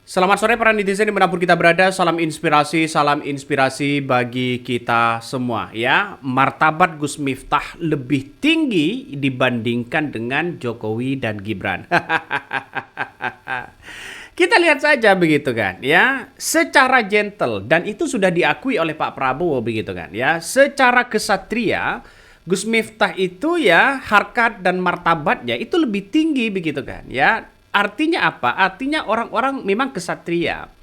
Selamat sore para netizen dimanapun kita berada, salam inspirasi bagi kita semua ya. Martabat Gus Miftah lebih tinggi dibandingkan dengan Jokowi dan Gibran. Kita lihat saja begitu kan ya, secara gentle dan itu sudah diakui oleh Pak Prabowo begitu kan ya. Secara kesatria Gus Miftah itu ya harkat dan martabatnya itu lebih tinggi begitu kan ya. Artinya apa? Artinya orang-orang memang kesatria.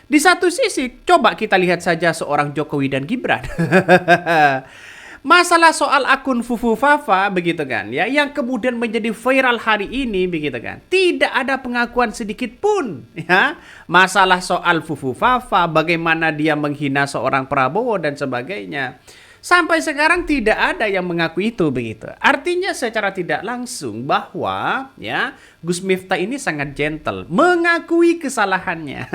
Di satu sisi, coba kita lihat saja seorang Jokowi dan Gibran. Masalah soal akun Fufu Fafa begitu kan ya, yang kemudian menjadi viral hari ini begitu kan. Tidak ada pengakuan sedikit pun ya. Masalah soal Fufu Fafa, bagaimana dia menghina seorang Prabowo dan sebagainya. Sampai sekarang tidak ada yang mengakui itu begitu. Artinya secara tidak langsung bahwa ya Gus Miftah ini sangat gentle mengakui kesalahannya.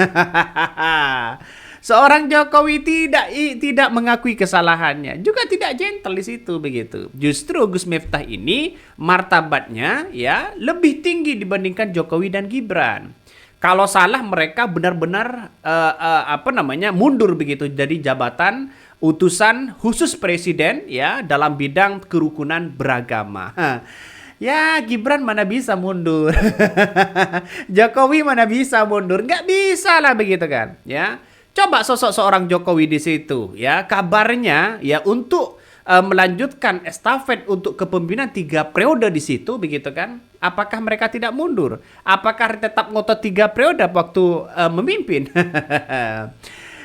Seorang Jokowi tidak mengakui kesalahannya, juga tidak gentle di situ begitu. Justru Gus Miftah ini martabatnya ya lebih tinggi dibandingkan Jokowi dan Gibran. Kalau salah mereka benar-benar mundur begitu dari jabatan utusan khusus presiden ya dalam bidang kerukunan beragama. Ya Gibran mana bisa mundur. Jokowi mana bisa mundur. Nggak bisa lah begitu kan ya. Coba sosok seorang Jokowi di situ ya, kabarnya ya untuk melanjutkan estafet untuk kepemimpinan 3 periode di situ begitu kan. Apakah mereka tidak mundur? Apakah tetap ngotot 3 periode waktu memimpin?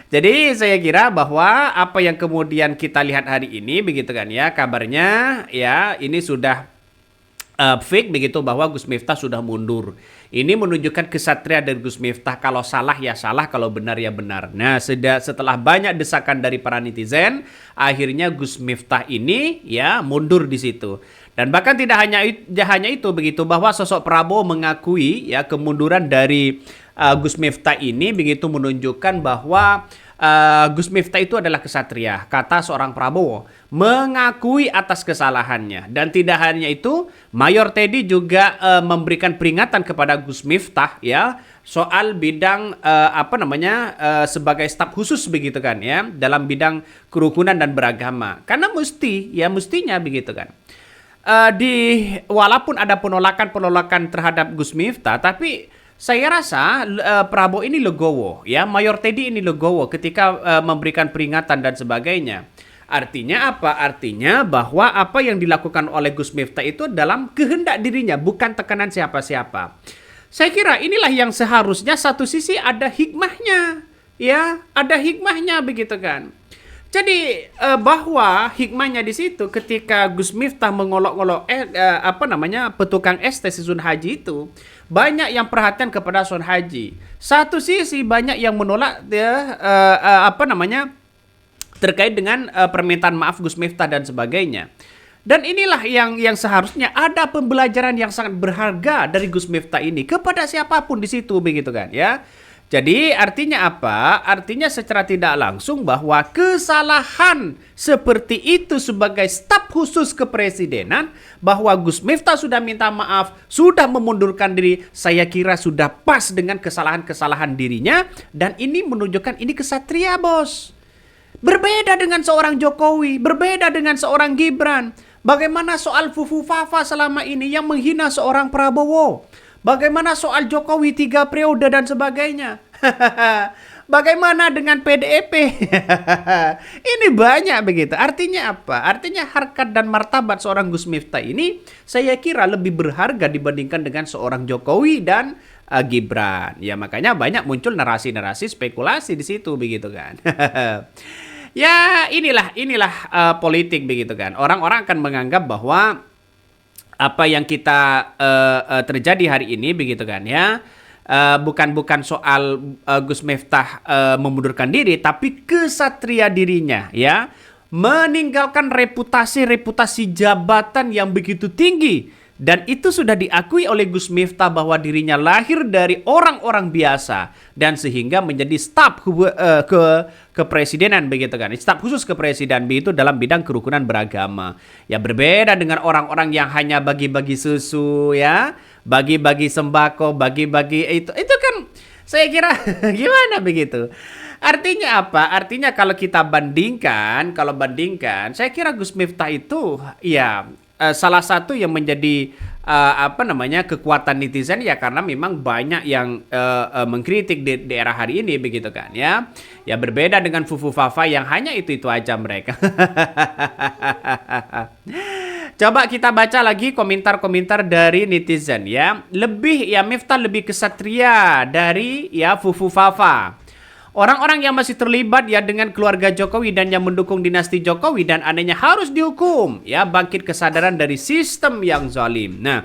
Jadi saya kira bahwa apa yang kemudian kita lihat hari ini begitu kan ya, kabarnya ya ini sudah fake begitu bahwa Gus Miftah sudah mundur. Ini menunjukkan kesatria dari Gus Miftah. Kalau salah ya salah, kalau benar ya benar. Nah, setelah banyak desakan dari para netizen, akhirnya Gus Miftah ini ya mundur di situ. Dan bahkan tidak hanya itu begitu, bahwa sosok Prabowo mengakui ya kemunduran dari Gus Miftah ini begitu menunjukkan bahwa Gus Miftah itu adalah kesatria, kata seorang Prabowo, mengakui atas kesalahannya. Dan tidak hanya itu, Mayor Teddy juga memberikan peringatan kepada Gus Miftah ya soal bidang sebagai staf khusus begitu kan ya dalam bidang kerukunan dan beragama. Karena mestinya begitu kan. Walaupun ada penolakan terhadap Gus Miftah, tapi saya rasa Prabowo ini legowo ya, Mayor Teddy ini legowo ketika memberikan peringatan dan sebagainya. Artinya apa? Artinya bahwa apa yang dilakukan oleh Gus Miftah itu dalam kehendak dirinya, bukan tekanan siapa-siapa. Saya kira inilah yang seharusnya satu sisi ada hikmahnya, ya, ada hikmahnya begitu kan. Jadi bahwa hikmahnya di situ ketika Gus Miftah mengolok-olok petukang es tes Sun Haji itu, banyak yang perhatian kepada Sun Haji. Satu sisi banyak yang menolak terkait dengan permintaan maaf Gus Miftah dan sebagainya. Dan inilah yang seharusnya ada pembelajaran yang sangat berharga dari Gus Miftah ini kepada siapapun di situ begitu kan ya. Jadi artinya apa? Artinya secara tidak langsung bahwa kesalahan seperti itu sebagai staf khusus kepresidenan, bahwa Gus Miftah sudah minta maaf, sudah memundurkan diri, saya kira sudah pas dengan kesalahan-kesalahan dirinya. Dan ini menunjukkan ini kesatria bos. Berbeda dengan seorang Jokowi, berbeda dengan seorang Gibran. Bagaimana soal Fufu Fafa selama ini yang menghina seorang Prabowo? Bagaimana soal Jokowi 3 periode dan sebagainya? Bagaimana dengan PDIP? Ini banyak begitu. Artinya apa? Artinya harkat dan martabat seorang Gus Miftah ini saya kira lebih berharga dibandingkan dengan seorang Jokowi dan Gibran. Ya makanya banyak muncul narasi-narasi spekulasi di situ begitu kan. Ya inilah politik begitu kan. Orang-orang akan menganggap bahwa apa yang kita terjadi hari ini begitu kan ya, bukan soal Gus Miftah memundurkan diri, tapi kesatria dirinya ya, meninggalkan reputasi jabatan yang begitu tinggi. Dan itu sudah diakui oleh Gus Miftah bahwa dirinya lahir dari orang-orang biasa dan sehingga menjadi staf kepresidenan begitu kan. Staf khusus kepresidenan itu dalam bidang kerukunan beragama. Ya berbeda dengan orang-orang yang hanya bagi-bagi susu ya, bagi-bagi sembako, bagi-bagi itu kan Saya kira gimana begitu? Artinya apa? Artinya kalau bandingkan, saya kira Gus Miftah itu ya salah satu yang menjadi apa namanya kekuatan netizen ya karena memang banyak yang mengkritik di era hari ini begitu kan ya. Ya berbeda dengan Fufu Fafa yang hanya itu aja mereka. Coba kita baca lagi komentar-komentar dari netizen ya. Miftah lebih kesatria dari ya Fufu Fafa. Orang-orang yang masih terlibat ya dengan keluarga Jokowi dan yang mendukung dinasti Jokowi dan anehnya harus dihukum. Ya, bangkit kesadaran dari sistem yang zalim. Nah,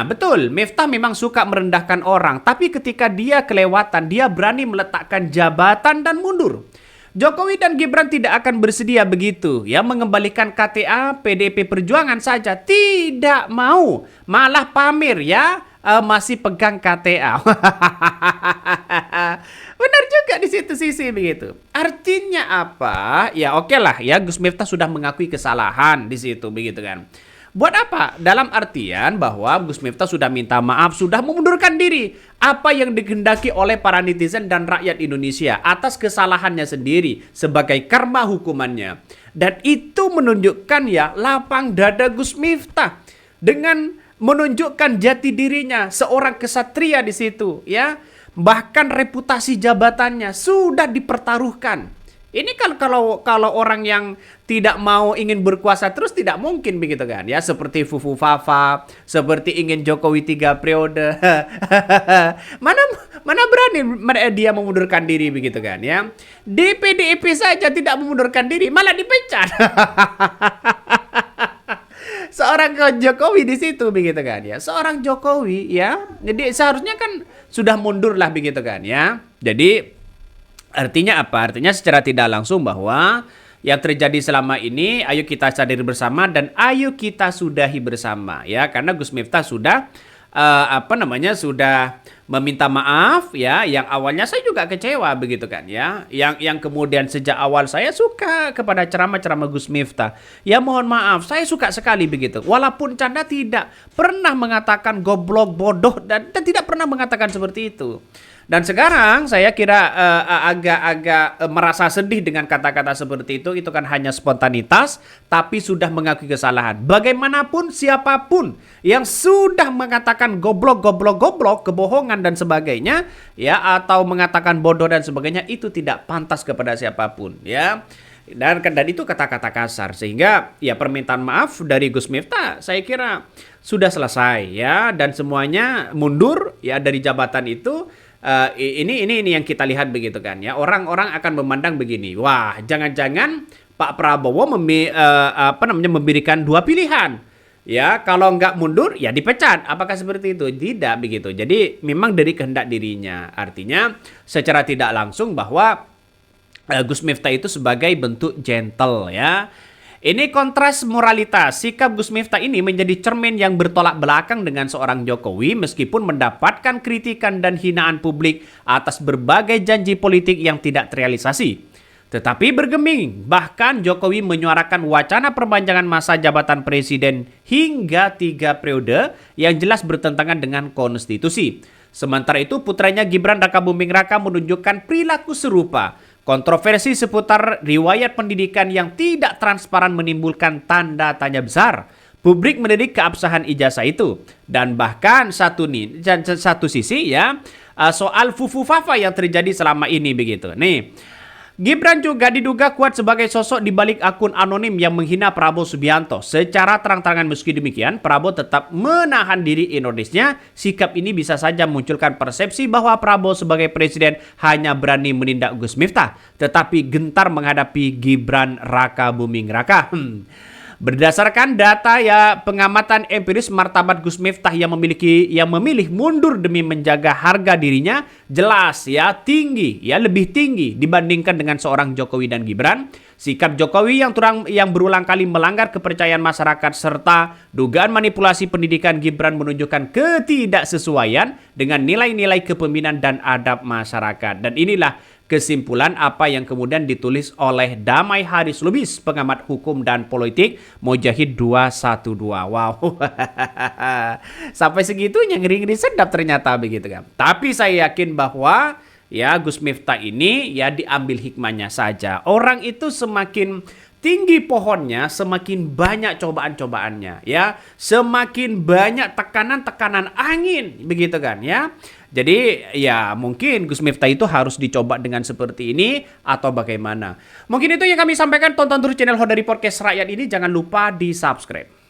betul, Miftah memang suka merendahkan orang, tapi ketika dia kelewatan, dia berani meletakkan jabatan dan mundur. Jokowi dan Gibran tidak akan bersedia begitu, ya mengembalikan KTA PDIP Perjuangan saja tidak mau, malah pamer ya masih pegang KTA. Benar juga di situ sisi begitu. Artinya apa? Ya oke lah ya Gus Miftah sudah mengakui kesalahan di situ begitu kan. Buat apa? Dalam artian bahwa Gus Miftah sudah minta maaf, sudah mengundurkan diri. Apa yang dikehendaki oleh para netizen dan rakyat Indonesia atas kesalahannya sendiri sebagai karma hukumannya. Dan itu menunjukkan ya lapang dada Gus Miftah dengan menunjukkan jati dirinya seorang kesatria di situ ya. Bahkan reputasi jabatannya sudah dipertaruhkan. Ini kalau orang yang tidak mau ingin berkuasa terus tidak mungkin begitu kan ya seperti Fufu Fafa, seperti ingin Jokowi 3 periode. mana berani dia memundurkan diri begitu kan ya. Di PDIP saja tidak memundurkan diri malah dipecat. Seorang Jokowi di situ begitu kan ya. Seorang Jokowi ya. Jadi seharusnya kan sudah mundur lah begitu kan ya. Jadi artinya apa? Artinya secara tidak langsung bahwa yang terjadi selama ini ayo kita sadari bersama dan ayo kita sudahi bersama ya karena Gus Miftah sudah sudah meminta maaf ya yang awalnya saya juga kecewa begitu kan ya yang kemudian sejak awal saya suka kepada ceramah-ceramah Gus Miftah ya mohon maaf saya suka sekali begitu walaupun canda tidak pernah mengatakan goblok bodoh dan tidak pernah mengatakan seperti itu. Dan sekarang saya kira agak-agak merasa sedih dengan kata-kata seperti itu kan hanya spontanitas tapi sudah mengakui kesalahan. Bagaimanapun siapapun yang sudah mengatakan goblok, kebohongan dan sebagainya ya atau mengatakan bodoh dan sebagainya itu tidak pantas kepada siapapun ya. Dan itu kata-kata kasar sehingga ya permintaan maaf dari Gus Miftah saya kira sudah selesai ya dan semuanya mundur ya dari jabatan itu. Ini yang kita lihat begitu kan ya orang-orang akan memandang begini wah jangan-jangan Pak Prabowo memberikan dua pilihan ya kalau nggak mundur ya dipecat apakah seperti itu tidak begitu jadi memang dari kehendak dirinya artinya secara tidak langsung bahwa Gus Miftah itu sebagai bentuk gentle ya. Ini kontras moralitas. Sikap Gus Miftah ini menjadi cermin yang bertolak belakang dengan seorang Jokowi meskipun mendapatkan kritikan dan hinaan publik atas berbagai janji politik yang tidak terrealisasi. Tetapi bergeming, bahkan Jokowi menyuarakan wacana perpanjangan masa jabatan presiden hingga 3 periode yang jelas bertentangan dengan konstitusi. Sementara itu putranya Gibran Rakabuming Raka menunjukkan perilaku serupa. Kontroversi seputar riwayat pendidikan yang tidak transparan menimbulkan tanda tanya besar. Publik melirik keabsahan ijazah itu. Dan bahkan satu sisi ya soal Fufu Fafa yang terjadi selama ini begitu. Nih, Gibran juga diduga kuat sebagai sosok di balik akun anonim yang menghina Prabowo Subianto. Secara terang-terangan meski demikian, Prabowo tetap menahan diri ironisnya. Sikap ini bisa saja munculkan persepsi bahwa Prabowo sebagai presiden hanya berani menindak Gus Miftah, tetapi gentar menghadapi Gibran Rakabuming Raka. Berdasarkan data ya pengamatan empiris martabat Gus Miftah yang memilih mundur demi menjaga harga dirinya jelas ya tinggi ya lebih tinggi dibandingkan dengan seorang Jokowi dan Gibran. Sikap Jokowi yang berulang kali melanggar kepercayaan masyarakat serta dugaan manipulasi pendidikan Gibran menunjukkan ketidaksesuaian dengan nilai-nilai kepemimpinan dan adab masyarakat. Dan inilah kesimpulan apa yang kemudian ditulis oleh Damai Haris Lubis, pengamat hukum dan politik Mujahid 212. Wow. Sampai segitunya, ngeri-ngeri sedap ternyata begitu kan. Tapi saya yakin bahwa ya Gus Miftah ini ya diambil hikmahnya saja. Orang itu semakin tinggi pohonnya, semakin banyak cobaan-cobaannya, ya, semakin banyak tekanan-tekanan angin, begitu kan, ya. Jadi ya mungkin Gus Miftah itu harus dicoba dengan seperti ini atau bagaimana. Mungkin itu yang kami sampaikan. Tonton terus channel Hodari Podcast Rakyat ini, jangan lupa di subscribe.